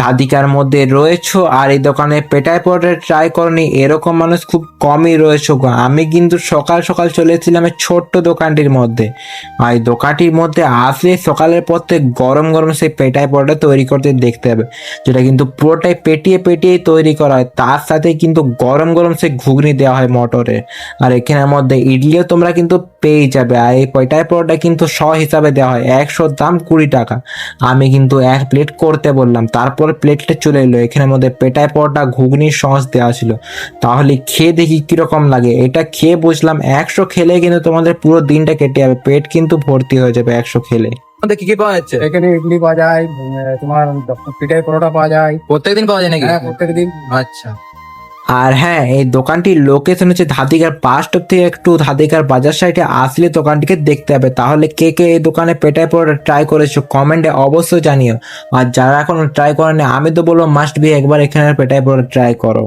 ধাদিকার মধ্যে রয়েছো আর এই দোকানে পেটাই পরোটা ট্রাই করনি এরকম মানুষ খুব কমই রয়েছে গো। আমি কিন্তু সকাল সকাল চলেছিলাম এই ছোট্ট দোকানটির মধ্যে, আর এই দোকানটির মধ্যে আসলে সকালের পর থেকে গরম গরম সেই পেটাই পরোটা তৈরি করতে দেখতে হবে, যেটা কিন্তু পুরোটাই পেটিয়ে পেটিয়ে তৈরি করা হয়, তার সাথে কিন্তু গরম গরম সেই ঘুগনি দেওয়া হয় মটরের। আর এখানের মধ্যে ইডলিও তোমরা কিন্তু পেয়ে যাবে। আর এই পেটাই পরোটা কিন্তু শ হিসাবে দেওয়া হয়, 100 দাম 20 টাকা। আমি কিন্তু 1 প্লেট করতে বললাম, তারপর প্লেটটা চলে এলো। এখানের মধ্যে পেটাই পরোটা ঘুগনির সস দেওয়া ছিল। তাহলে খেয়ে দেখি কিরকম লাগে। এটা খেয়ে বুঝলাম 100 খেলে কিন্তু তোমাদের পুরো দিনটা কেটে যাবে, পেট কিন্তু ভর্তি হয়ে যাবে 100 খেলে। আমাদের কি কি পাওয়া যাচ্ছে? এখানে ইডলি পাওয়া যায়, তোমার পিঠাই পরোটা পাওয়া যায়। প্রত্যেকদিন পাওয়া যায় নাকি? হ্যাঁ, প্রত্যেকদিন। আচ্ছা। আর হ্যাঁ, এই দোকানটির লোকেশন হচ্ছে ধাদিকার বাস স্টপ থেকে একটু ধাদিকার বাজার সাইডে আসলে দোকানটিকে দেখতে হবে। তাহলে কে কে এই দোকানে পেটাই পরোটা ট্রাই করেছো কমেন্টে অবশ্যই জানিও। আর যারা এখনো ট্রাই করেনি, আমি তো বলবো মাস্ট বি একবার এখানে পেটাই পরোটা ট্রাই করো।